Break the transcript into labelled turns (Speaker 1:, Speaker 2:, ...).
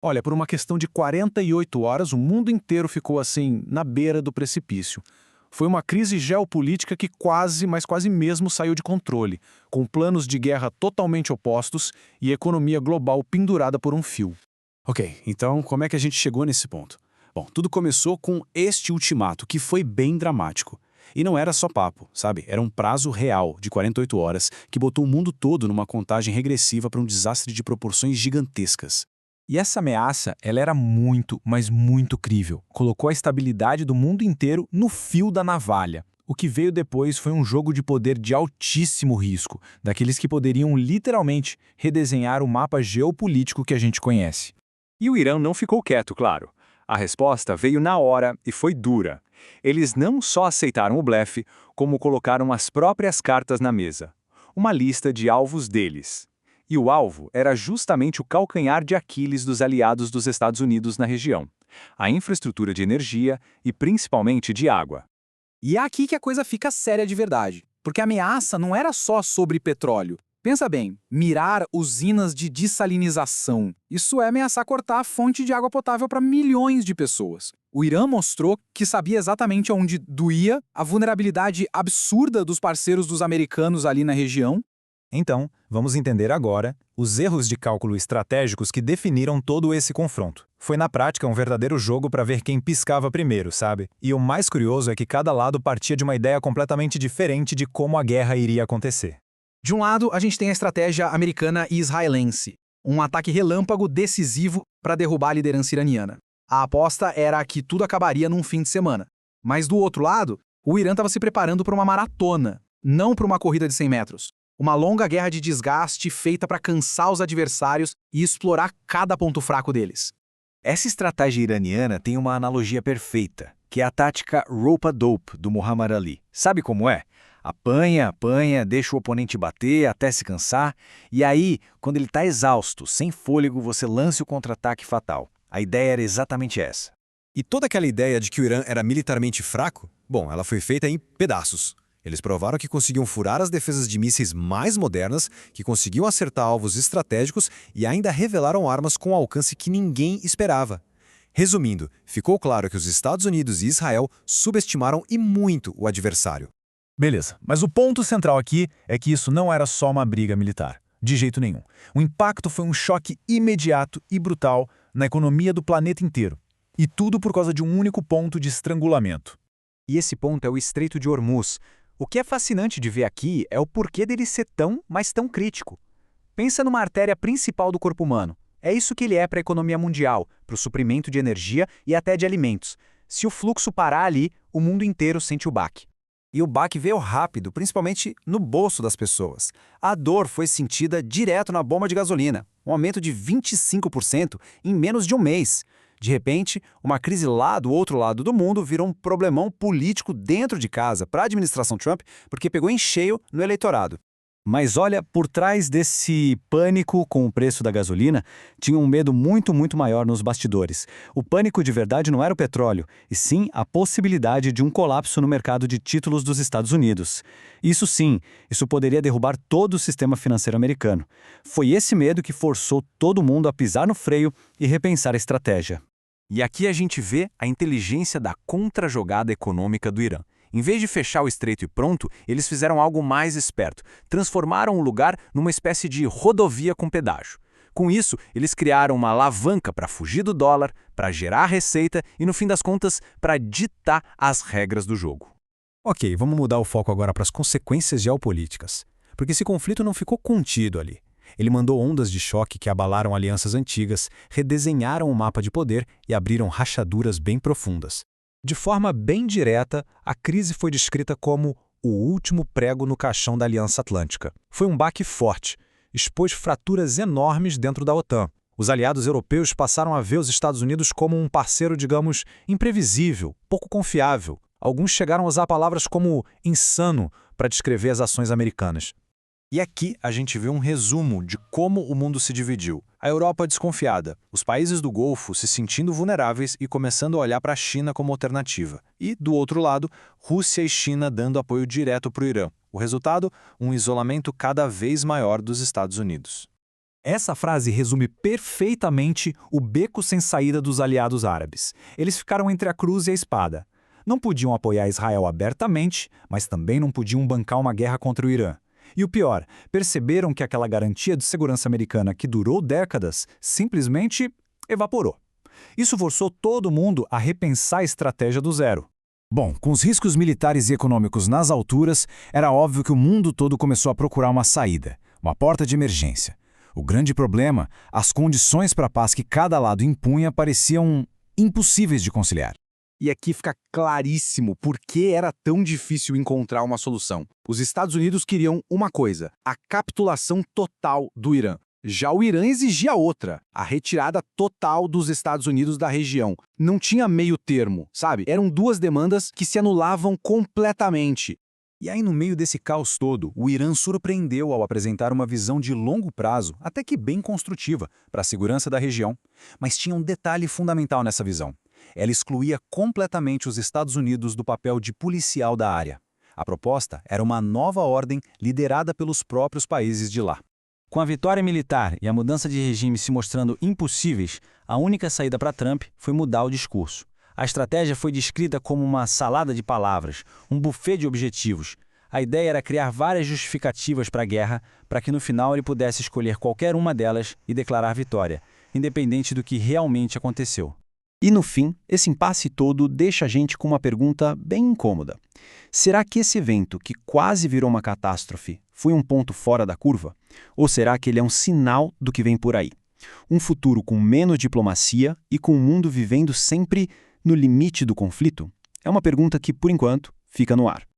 Speaker 1: Olha, por uma questão de 48 horas, o mundo inteiro ficou assim, na beira do precipício. Foi uma crise geopolítica que quase, mas quase mesmo saiu de controle, com planos de guerra totalmente opostos e economia global pendurada por um fio.
Speaker 2: Ok, então como é que a gente chegou nesse ponto? Bom, tudo começou com este ultimato, que foi bem dramático. E não era só papo, sabe? Era um prazo real de 48 horas que botou o mundo todo numa contagem regressiva para um desastre de proporções gigantescas.
Speaker 3: E essa ameaça, ela era muito, mas muito crível. Colocou a estabilidade do mundo inteiro no fio da navalha. O que veio depois foi um jogo de poder de altíssimo risco, daqueles que poderiam literalmente redesenhar o mapa geopolítico que a gente conhece.
Speaker 4: E o Irã não ficou quieto, claro. A resposta veio na hora e foi dura. Eles não só aceitaram o blefe, como colocaram as próprias cartas na mesa. Uma lista de alvos deles. E o alvo era justamente o calcanhar de Aquiles dos aliados dos Estados Unidos na região: a infraestrutura de energia e principalmente de água.
Speaker 5: E é aqui que a coisa fica séria de verdade, porque a ameaça não era só sobre petróleo. Pensa bem, mirar usinas de dessalinização. Isso é ameaçar cortar a fonte de água potável para milhões de pessoas. O Irã mostrou que sabia exatamente onde doía a vulnerabilidade absurda dos parceiros dos americanos ali na região.
Speaker 3: Então, vamos entender agora os erros de cálculo estratégicos que definiram todo esse confronto. Foi na prática um verdadeiro jogo para ver quem piscava primeiro, sabe? E o mais curioso é que cada lado partia de uma ideia completamente diferente de como a guerra iria acontecer.
Speaker 5: De um lado, a gente tem a estratégia americana e israelense, um ataque relâmpago decisivo para derrubar a liderança iraniana. A aposta era que tudo acabaria num fim de semana. Mas do outro lado, o Irã estava se preparando para uma maratona, não para uma corrida de 100 metros. Uma longa guerra de desgaste feita para cansar os adversários e explorar cada ponto fraco deles.
Speaker 6: Essa estratégia iraniana tem uma analogia perfeita, que é a tática rope-a-dope do Muhammad Ali. Sabe como é? Apanha, apanha, deixa o oponente bater até se cansar, e aí, quando ele está exausto, sem fôlego, você lança o contra-ataque fatal. A ideia era exatamente essa.
Speaker 7: E toda aquela ideia de que o Irã era militarmente fraco, bom, ela foi feita em pedaços. Eles provaram que conseguiam furar as defesas de mísseis mais modernas, que conseguiam acertar alvos estratégicos e ainda revelaram armas com alcance que ninguém esperava. Resumindo, ficou claro que os Estados Unidos e Israel subestimaram e muito o adversário.
Speaker 3: Beleza, mas o ponto central aqui é que isso não era só uma briga militar. De jeito nenhum. O impacto foi um choque imediato e brutal na economia do planeta inteiro. E tudo por causa de um único ponto de estrangulamento.
Speaker 4: E esse ponto é o Estreito de Hormuz. O que é fascinante de ver aqui é o porquê dele ser tão, mas tão crítico. Pensa numa artéria principal do corpo humano. É isso que ele é para a economia mundial, para o suprimento de energia e até de alimentos. Se o fluxo parar ali, o mundo inteiro sente o baque.
Speaker 6: E o baque veio rápido, principalmente no bolso das pessoas. A dor foi sentida direto na bomba de gasolina, um aumento de 25% em menos de um mês. De repente, uma crise lá do outro lado do mundo virou um problemão político dentro de casa para a administração Trump, porque pegou em cheio no eleitorado.
Speaker 2: Mas olha, por trás desse pânico com o preço da gasolina, tinha um medo muito maior nos bastidores. O pânico de verdade não era o petróleo, e sim a possibilidade de um colapso no mercado de títulos dos Estados Unidos. Isso sim, isso poderia derrubar todo o sistema financeiro americano. Foi esse medo que forçou todo mundo a pisar no freio e repensar a estratégia.
Speaker 4: E aqui a gente vê a inteligência da contra-jogada econômica do Irã. Em vez de fechar o estreito e pronto, eles fizeram algo mais esperto. Transformaram o lugar numa espécie de rodovia com pedágio. Com isso, eles criaram uma alavanca para fugir do dólar, para gerar receita e, no fim das contas, para ditar as regras do jogo.
Speaker 3: Ok, vamos mudar o foco agora para as consequências geopolíticas. Porque esse conflito não ficou contido ali. Ele mandou ondas de choque que abalaram alianças antigas, redesenharam o mapa de poder e abriram rachaduras bem profundas. De forma bem direta, a crise foi descrita como o último prego no caixão da Aliança Atlântica. Foi um baque forte, expôs fraturas enormes dentro da OTAN. Os aliados europeus passaram a ver os Estados Unidos como um parceiro, digamos, imprevisível, pouco confiável. Alguns chegaram a usar palavras como insano para descrever as ações americanas.
Speaker 1: E aqui a gente vê um resumo de como o mundo se dividiu. A Europa desconfiada, os países do Golfo se sentindo vulneráveis e começando a olhar para a China como alternativa. E, do outro lado, Rússia e China dando apoio direto para o Irã. O resultado? Um isolamento cada vez maior dos Estados Unidos.
Speaker 2: Essa frase resume perfeitamente o beco sem saída dos aliados árabes. Eles ficaram entre a cruz e a espada. Não podiam apoiar Israel abertamente, mas também não podiam bancar uma guerra contra o Irã. E o pior, perceberam que aquela garantia de segurança americana que durou décadas simplesmente evaporou. Isso forçou todo mundo a repensar a estratégia do zero.
Speaker 8: Bom, com os riscos militares e econômicos nas alturas, era óbvio que o mundo todo começou a procurar uma saída, uma porta de emergência. O grande problema, as condições para a paz que cada lado impunha pareciam impossíveis de conciliar.
Speaker 5: E aqui fica claríssimo por que era tão difícil encontrar uma solução. Os Estados Unidos queriam uma coisa: a capitulação total do Irã. Já o Irã exigia outra, a retirada total dos Estados Unidos da região. Não tinha meio termo, sabe? Eram duas demandas que se anulavam completamente.
Speaker 6: E aí, no meio desse caos todo, o Irã surpreendeu ao apresentar uma visão de longo prazo, até que bem construtiva, para a segurança da região. Mas tinha um detalhe fundamental nessa visão. Ela excluía completamente os Estados Unidos do papel de policial da área. A proposta era uma nova ordem liderada pelos próprios países de lá.
Speaker 2: Com a vitória militar e a mudança de regime se mostrando impossíveis, a única saída para Trump foi mudar o discurso. A estratégia foi descrita como uma salada de palavras, um buffet de objetivos. A ideia era criar várias justificativas para a guerra, para que no final ele pudesse escolher qualquer uma delas e declarar vitória, independente do que realmente aconteceu.
Speaker 9: E no fim, esse impasse todo deixa a gente com uma pergunta bem incômoda. Será que esse evento, que quase virou uma catástrofe, foi um ponto fora da curva? Ou será que ele é um sinal do que vem por aí? Um futuro com menos diplomacia e com o mundo vivendo sempre no limite do conflito? É uma pergunta que, por enquanto, fica no ar.